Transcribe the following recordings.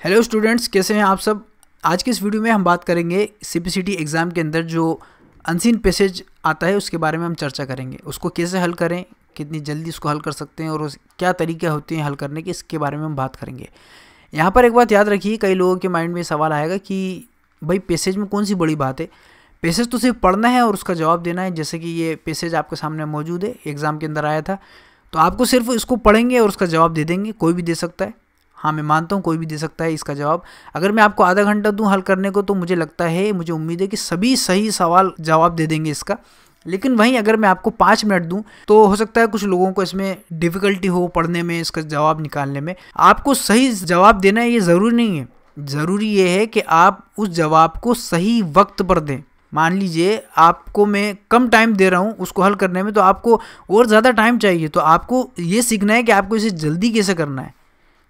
Hello students, कैसे हैं आप सब। आज की इस वीडियो में हम बात करेंगे सीपीसीटी एग्ज़ाम के अंदर जो अनसीन पैसेज आता है उसके बारे में हम चर्चा करेंगे। उसको कैसे हल करें, कितनी जल्दी उसको हल कर सकते हैं और क्या तरीके होते हैं हल करने के, इसके बारे में हम बात करेंगे। यहाँ पर एक बात याद रखिए, कई लोगों के माइंड में सवाल आएगा कि भाई पैसेज में कौन सी बड़ी बात है, पैसेज तो सिर्फ पढ़ना है और उसका जवाब देना है। जैसे कि ये पैसेज आपके सामने मौजूद है, एग्ज़ाम के अंदर आया था, तो आपको सिर्फ इसको पढ़ेंगे और उसका जवाब दे देंगे। कोई भी दे सकता है, हाँ मैं मानता हूँ कोई भी दे सकता है इसका जवाब। अगर मैं आपको आधा घंटा दूँ हल करने को तो मुझे लगता है, मुझे उम्मीद है कि सभी सही सवाल जवाब दे देंगे इसका। लेकिन वहीं अगर मैं आपको 5 मिनट दूं तो हो सकता है कुछ लोगों को इसमें डिफ़िकल्टी हो पढ़ने में, इसका जवाब निकालने में। आपको सही जवाब देना है ये ज़रूरी नहीं है, ज़रूरी ये है कि आप उस जवाब को सही वक्त पर दें। मान लीजिए आपको मैं कम टाइम दे रहा हूँ उसको हल करने में, तो आपको और ज़्यादा टाइम चाहिए, तो आपको ये सीखना है कि आपको इसे जल्दी कैसे करना है।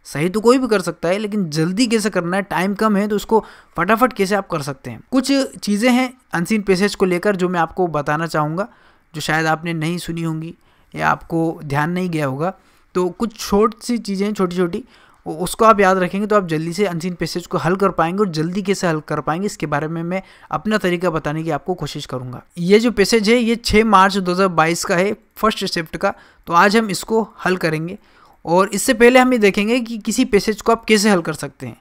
सही तो कोई भी कर सकता है, लेकिन जल्दी कैसे करना है, टाइम कम है तो उसको फटाफट कैसे आप कर सकते हैं। कुछ चीज़ें हैं अनसीन पैसेज को लेकर जो मैं आपको बताना चाहूँगा, जो शायद आपने नहीं सुनी होंगी या आपको ध्यान नहीं गया होगा। तो कुछ छोटी सी चीज़ें हैं, छोटी छोटी, उसको आप याद रखेंगे तो आप जल्दी से अनसीन पैसेज को हल कर पाएंगे। और जल्दी कैसे हल कर पाएंगे इसके बारे में मैं अपना तरीका बताने की आपको कोशिश करूँगा। ये जो पैसेज है ये 6 मार्च 2022 का है, फर्स्ट शिफ्ट का। तो आज हम इसको हल करेंगे और इससे पहले हम ये देखेंगे कि किसी पैसेज को आप कैसे हल कर सकते हैं।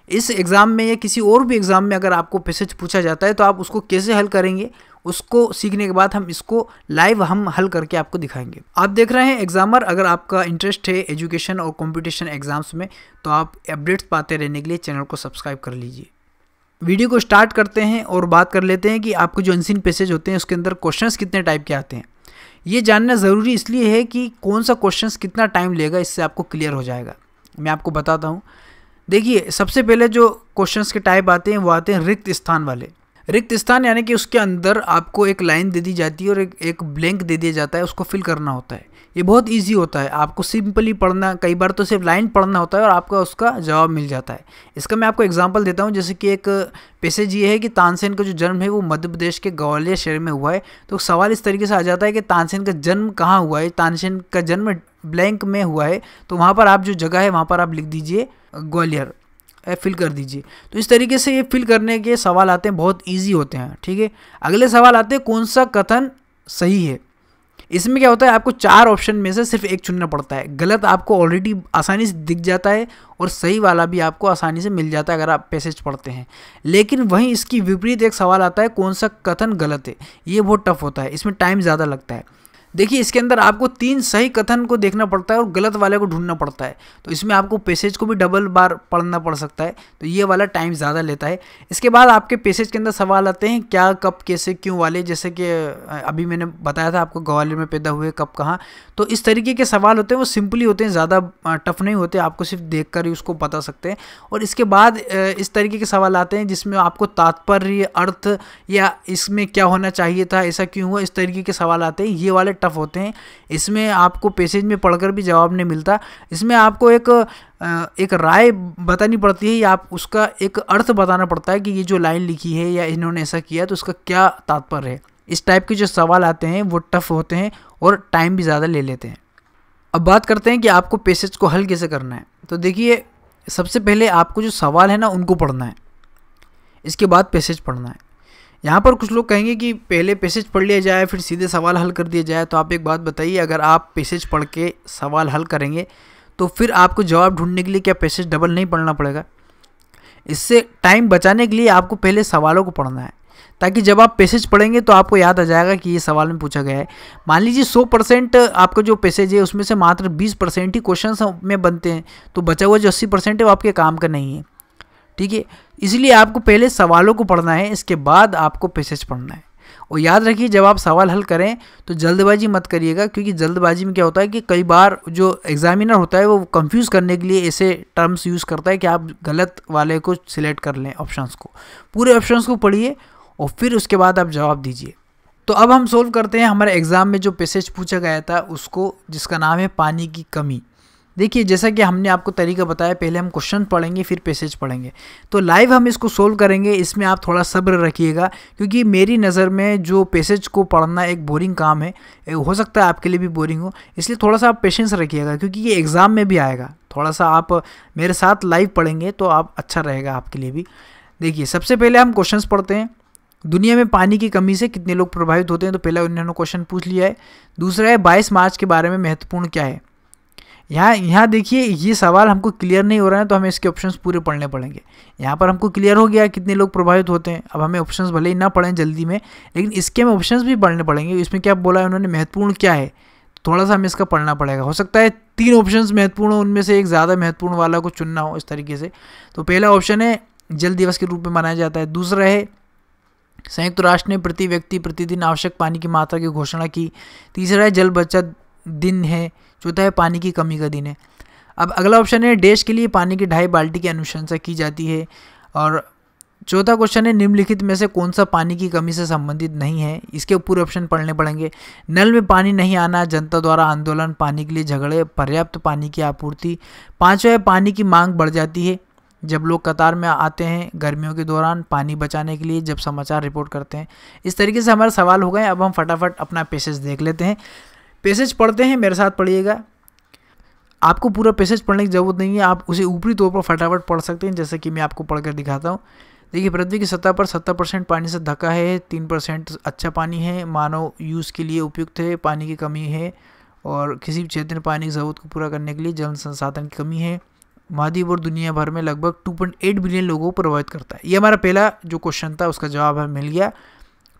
इस एग्ज़ाम में या किसी और भी एग्ज़ाम में अगर आपको पैसेज पूछा जाता है तो आप उसको कैसे हल करेंगे, उसको सीखने के बाद हम इसको लाइव हम हल करके आपको दिखाएंगे। आप देख रहे हैं एग्जामर। अगर आपका इंटरेस्ट है एजुकेशन और कॉम्पिटिशन एग्जाम्स में तो आप अपडेट्स पाते रहने के लिए चैनल को सब्सक्राइब कर लीजिए। वीडियो को स्टार्ट करते हैं और बात कर लेते हैं कि आपको जो अनसीन पैसेज होते हैं उसके अंदर क्वेश्चंस कितने टाइप के आते हैं। ये जानना ज़रूरी इसलिए है कि कौन सा क्वेश्चंस कितना टाइम लेगा, इससे आपको क्लियर हो जाएगा। मैं आपको बताता हूँ। देखिए, सबसे पहले जो क्वेश्चंस के टाइप आते हैं वो आते हैं रिक्त स्थान वाले। रिक्त स्थान यानी कि उसके अंदर आपको एक लाइन दे दी जाती है और एक ब्लैंक दे दिया जाता है, उसको फिल करना होता है। ये बहुत इजी होता है, आपको सिंपली पढ़ना, कई बार तो सिर्फ लाइन पढ़ना होता है और आपका उसका जवाब मिल जाता है। इसका मैं आपको एग्जांपल देता हूँ। जैसे कि एक पैसेज ये है कि तानसेन का जो जन्म है वो मध्य प्रदेश के ग्वालियर शहर में हुआ है। तो सवाल इस तरीके से आ जाता है कि तानसेन का जन्म कहाँ हुआ है। तानसेन का जन्म ब्लैंक में हुआ है, तो वहाँ पर आप जो जगह है वहाँ पर आप लिख दीजिए ग्वालियर, फिल कर दीजिए। तो इस तरीके से ये फिल करने के सवाल आते हैं, बहुत इजी होते हैं। ठीक है, अगले सवाल आते हैं कौन सा कथन सही है। इसमें क्या होता है, आपको 4 ऑप्शन में से सिर्फ एक चुनना पड़ता है। गलत आपको ऑलरेडी आसानी से दिख जाता है और सही वाला भी आपको आसानी से मिल जाता है अगर आप पैसेज पढ़ते हैं। लेकिन वहीं इसकी विपरीत एक सवाल आता है कौन सा कथन गलत है। ये बहुत टफ होता है, इसमें टाइम ज़्यादा लगता है। देखिए, इसके अंदर आपको 3 सही कथन को देखना पड़ता है और गलत वाले को ढूंढना पड़ता है। तो इसमें आपको पैसेज को भी डबल बार पढ़ना पड़ सकता है, तो ये वाला टाइम ज़्यादा लेता है। इसके बाद आपके पैसेज के अंदर सवाल आते हैं क्या, कब, कैसे, क्यों वाले। जैसे कि अभी मैंने बताया था आपको ग्वालियर में पैदा हुए, कब, कहाँ। तो इस तरीके के सवाल होते हैं, वो सिंपली होते हैं, ज़्यादा टफ नहीं होते, आपको सिर्फ देख कर ही उसको बता सकते हैं। और इसके बाद इस तरीके के सवाल आते हैं जिसमें आपको तात्पर्य, अर्थ या इसमें क्या होना चाहिए था, ऐसा क्यों हुआ, इस तरीके के सवाल आते हैं। ये वाले टफ होते हैं, इसमें आपको पैसेज में पढ़कर भी जवाब नहीं मिलता। इसमें आपको एक राय बतानी पड़ती है या आप उसका एक अर्थ बताना पड़ता है कि ये जो लाइन लिखी है या इन्होंने ऐसा किया तो उसका क्या तात्पर्य है। इस टाइप के जो सवाल आते हैं वो टफ होते हैं और टाइम भी ज़्यादा ले लेते हैं। अब बात करते हैं कि आपको पैसेज को हल कैसे करना है। तो देखिए, सबसे पहले आपको जो सवाल है ना उनको पढ़ना है, इसके बाद पैसेज पढ़ना है। यहाँ पर कुछ लोग कहेंगे कि पहले पैसेज पढ़ लिया जाए फिर सीधे सवाल हल कर दिया जाए। तो आप एक बात बताइए, अगर आप पैसेज पढ़ के सवाल हल करेंगे तो फिर आपको जवाब ढूंढने के लिए क्या पैसेज डबल नहीं पढ़ना पड़ेगा। इससे टाइम बचाने के लिए आपको पहले सवालों को पढ़ना है, ताकि जब आप पैसेज पढ़ेंगे तो आपको याद आ जाएगा कि ये सवाल में पूछा गया है। मान लीजिए 100% आपका जो पैसेज है उसमें से मात्र 20% ही क्वेश्चन में बनते हैं, तो बचा हुआ जो 80% है वो आपके काम का नहीं है। ठीक है, इसलिए आपको पहले सवालों को पढ़ना है, इसके बाद आपको पैसेज पढ़ना है। और याद रखिए, जब आप सवाल हल करें तो जल्दबाजी मत करिएगा, क्योंकि जल्दबाजी में क्या होता है कि कई बार जो एग्जामिनर होता है वो कंफ्यूज करने के लिए ऐसे टर्म्स यूज़ करता है कि आप गलत वाले को सिलेक्ट कर लें ऑप्शंस को। पूरे ऑप्शंस को पढ़िए और फिर उसके बाद आप जवाब दीजिए। तो अब हम सोल्व करते हैं हमारे एग्ज़ाम में जो पैसेज पूछा गया था उसको, जिसका नाम है पानी की कमी। देखिए जैसा कि हमने आपको तरीका बताया, पहले हम क्वेश्चन पढ़ेंगे फिर पैसेज पढ़ेंगे। तो लाइव हम इसको सोल्व करेंगे, इसमें आप थोड़ा सब्र रखिएगा, क्योंकि मेरी नज़र में जो पैसेज को पढ़ना एक बोरिंग काम है, हो सकता है आपके लिए भी बोरिंग हो, इसलिए थोड़ा सा आप पेशेंस रखिएगा, क्योंकि ये एग्ज़ाम में भी आएगा। थोड़ा सा आप मेरे साथ लाइव पढ़ेंगे तो आप अच्छा रहेगा आपके लिए भी। देखिए सबसे पहले हम क्वेश्चंस पढ़ते हैं। दुनिया में पानी की कमी से कितने लोग प्रभावित होते हैं, तो पहला उन्होंने क्वेश्चन पूछ लिया है। दूसरा है 22 मार्च के बारे में महत्वपूर्ण क्या है। यहाँ देखिए ये सवाल हमको क्लियर नहीं हो रहा है, तो हमें इसके ऑप्शंस पूरे पढ़ने पड़ेंगे। यहाँ पर हमको क्लियर हो गया कितने लोग प्रभावित होते हैं। अब हमें ऑप्शंस भले ही ना पढ़ें जल्दी में, लेकिन इसके हमें ऑप्शंस भी पढ़ने पड़ेंगे। इसमें क्या बोला है उन्होंने, महत्वपूर्ण क्या है, थोड़ा सा हमें इसका पढ़ना पड़ेगा। हो सकता है 3 ऑप्शंस महत्वपूर्ण हो, उनमें से एक ज़्यादा महत्वपूर्ण वाला को चुनना हो इस तरीके से। तो पहला ऑप्शन है जल दिवस के रूप में मनाया जाता है। दूसरा है संयुक्त राष्ट्र ने प्रति व्यक्ति प्रतिदिन आवश्यक पानी की मात्रा की घोषणा की। तीसरा है जल बचत दिन है। चौथा है पानी की कमी का दिन है। अब अगला ऑप्शन है देश के लिए पानी की 2.5 बाल्टी की अनुशंसा की जाती है। और चौथा क्वेश्चन है निम्नलिखित में से कौन सा पानी की कमी से संबंधित नहीं है। इसके पूरे ऑप्शन पढ़ने पड़ेंगे। नल में पानी नहीं आना, जनता द्वारा आंदोलन, पानी के लिए झगड़े, पर्याप्त पानी की आपूर्ति। पांचवा है पानी की मांग बढ़ जाती है जब लोग कतार में आते हैं गर्मियों के दौरान, पानी बचाने के लिए जब समाचार रिपोर्ट करते हैं। इस तरीके से हमारे सवाल हो गए। अब हम फटाफट अपना पैसेज देख लेते हैं। पैसेज पढ़ते हैं, मेरे साथ पढ़िएगा। आपको पूरा पैसेज पढ़ने की ज़रूरत नहीं है, आप उसे ऊपरी तौर पर फटाफट पढ़ सकते हैं, जैसे कि मैं आपको पढ़कर दिखाता हूँ। देखिए पृथ्वी की सतह पर 70% पानी से ढका है, 3% अच्छा पानी है, मानव यूज़ के लिए उपयुक्त है, पानी की कमी है और किसी भी क्षेत्र में पानी की ज़रूरत को पूरा करने के लिए जल संसाधन की कमी है। महाद्वीप और दुनिया भर में लगभग 2.8 बिलियन लोगों को प्रभावित करता है। ये हमारा पहला जो क्वेश्चन था उसका जवाब हमें मिल गया,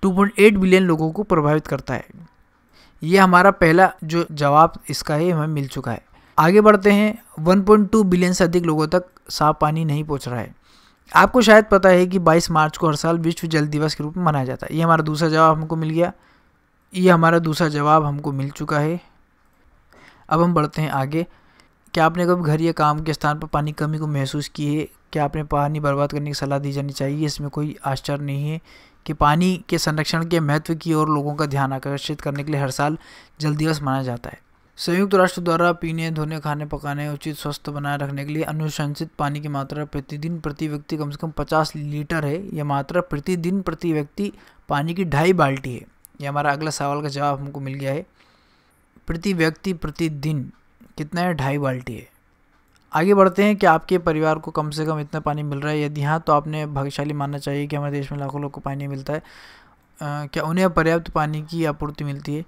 2.8 बिलियन लोगों को प्रभावित करता है। ये हमारा पहला जो जवाब इसका है हमें मिल चुका है। आगे बढ़ते हैं। 1.2 बिलियन से अधिक लोगों तक साफ पानी नहीं पहुंच रहा है। आपको शायद पता है कि 22 मार्च को हर साल विश्व जल दिवस के रूप में मनाया जाता है। ये हमारा दूसरा जवाब हमको मिल गया। ये हमारा दूसरा जवाब हमको मिल चुका है। अब हम बढ़ते हैं आगे। क्या आपने कभी घर या काम के स्थान पर पानी की कमी को महसूस की है? क्या आपने पानी बर्बाद करने की सलाह दी जानी चाहिए? इसमें कोई आश्चर्य नहीं है कि पानी के संरक्षण के महत्व की ओर लोगों का ध्यान आकर्षित करने के लिए हर साल जल दिवस मनाया जाता है। संयुक्त राष्ट्र द्वारा पीने, धोने, खाने पकाने, उचित स्वास्थ्य बनाए रखने के लिए अनुशंसित पानी की मात्रा प्रतिदिन प्रति व्यक्ति कम से कम 50 लीटर है। यह मात्रा प्रतिदिन प्रति व्यक्ति पानी की 2.5 बाल्टी है। यह हमारा अगला सवाल का जवाब हमको मिल गया है। प्रति व्यक्ति प्रतिदिन कितना है? 2.5 बाल्टी है। आगे बढ़ते हैं। क्या आपके परिवार को कम से कम इतना पानी मिल रहा है? यदि हाँ तो आपने भाग्यशाली मानना चाहिए कि हमारे देश में लाखों लोगों को पानी मिलता है। क्या उन्हें पर्याप्त पानी की आपूर्ति मिलती है?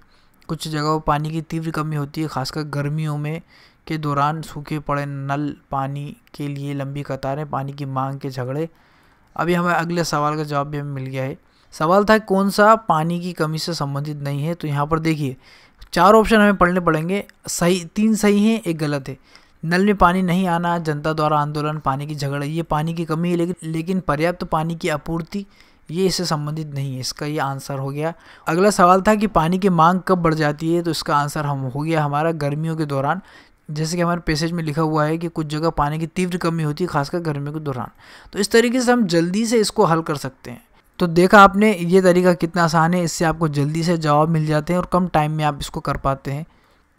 कुछ जगहों पानी की तीव्र कमी होती है, खासकर गर्मियों में के दौरान सूखे पड़े नल, पानी के लिए लंबी कतारें, पानी की मांग के झगड़े। अभी हमें अगले सवाल का जवाब भी हमें मिल गया है। सवाल था कौन सा पानी की कमी से संबंधित नहीं है। तो यहाँ पर देखिए 4 ऑप्शन हमें पढ़ने पड़ेंगे। सही 3 सही हैं, 1 गलत है। नल में पानी नहीं आना, जनता द्वारा आंदोलन, पानी की झगड़े, ये पानी की कमी है, लेकिन पर्याप्त पानी की आपूर्ति ये इससे संबंधित नहीं है। इसका ये आंसर हो गया। अगला सवाल था कि पानी की मांग कब बढ़ जाती है। तो इसका आंसर हम हो गया हमारा गर्मियों के दौरान। जैसे कि हमारे पैसेज में लिखा हुआ है कि कुछ जगह पानी की तीव्र कमी होती है, खासकर गर्मियों के दौरान। तो इस तरीके से हम जल्दी से इसको हल कर सकते हैं। तो देखा आपने ये तरीका कितना आसान है। इससे आपको जल्दी से जवाब मिल जाते हैं और कम टाइम में आप इसको कर पाते हैं।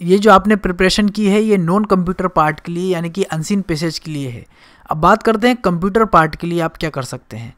ये जो आपने प्रिपरेशन की है ये नॉन कंप्यूटर पार्ट के लिए यानी कि अनसीन पैसेज के लिए है। अब बात करते हैं कंप्यूटर पार्ट के लिए आप क्या कर सकते हैं।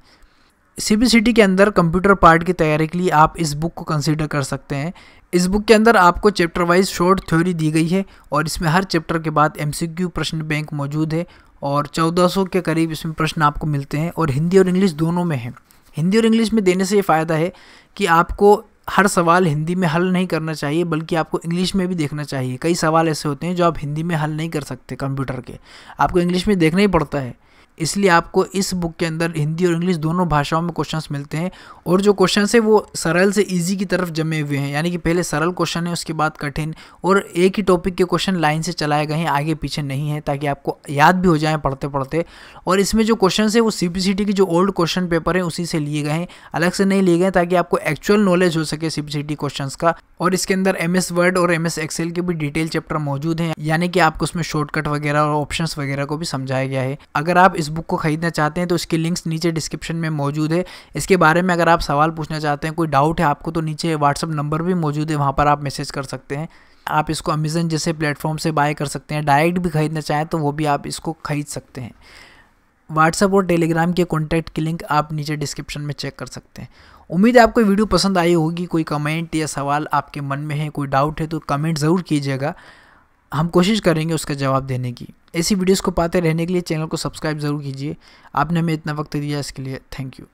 CBCT के अंदर कंप्यूटर पार्ट की तैयारी के लिए आप इस बुक को कंसीडर कर सकते हैं। इस बुक के अंदर आपको चैप्टर वाइज शॉर्ट थ्योरी दी गई है और इसमें हर चैप्टर के बाद MCQ प्रश्न बैंक मौजूद है और 1400 के करीब इसमें प्रश्न आपको मिलते हैं और हिंदी और इंग्लिश दोनों में है। हिंदी और इंग्लिश में देने से ये फ़ायदा है कि आपको हर सवाल हिंदी में हल नहीं करना चाहिए, बल्कि आपको इंग्लिश में भी देखना चाहिए। कई सवाल ऐसे होते हैं जो आप हिंदी में हल नहीं कर सकते कंप्यूटर के, आपको इंग्लिश में देखना ही पड़ता है। इसलिए आपको इस बुक के अंदर हिंदी और इंग्लिश दोनों भाषाओं में क्वेश्चंस मिलते हैं और जो क्वेश्चंस है वो सरल से इजी की तरफ जमे हुए हैं, यानी कि पहले सरल क्वेश्चन है उसके बाद कठिन, और एक ही टॉपिक के क्वेश्चन लाइन से चलाए गए हैं, आगे पीछे नहीं है, ताकि आपको याद भी हो जाए पढ़ते पढ़ते। और इसमें जो क्वेश्चन है वो CBCT की जो ओल्ड क्वेश्चन पेपर है उसी से लिए गए हैं, अलग से नहीं लिए गए, ताकि आपको एक्चुअल नॉलेज हो सके CBCT क्वेश्चन का। और इसके अंदर MS वर्ड और MS एक्सेल के भी डिटेल चैप्टर मौजूद हैं, यानी कि आपको उसमें शॉर्टकट वगैरह और ऑप्शंस वगैरह को भी समझाया गया है। अगर आप इस बुक को खरीदना चाहते हैं तो इसके लिंक्स नीचे डिस्क्रिप्शन में मौजूद है। इसके बारे में अगर आप सवाल पूछना चाहते हैं, कोई डाउट है आपको, तो नीचे WhatsApp नंबर भी मौजूद है, वहाँ पर आप मैसेज कर सकते हैं। आप इसको अमेज़न जैसे प्लेटफॉर्म से बाय कर सकते हैं। डायरेक्ट भी ख़रीदना चाहें तो वो भी आप इसको ख़रीद सकते हैं। व्हाट्सएप और टेलीग्राम के कॉन्टैक्ट की लिंक आप नीचे डिस्क्रिप्शन में चेक कर सकते हैं। उम्मीद है आपको वीडियो पसंद आई होगी। कोई कमेंट या सवाल आपके मन में है, कोई डाउट है तो कमेंट ज़रूर कीजिएगा, हम कोशिश करेंगे उसका जवाब देने की। ऐसी वीडियोस को पाते रहने के लिए चैनल को सब्सक्राइब ज़रूर कीजिए। आपने हमें इतना वक्त दिया इसके लिए थैंक यू।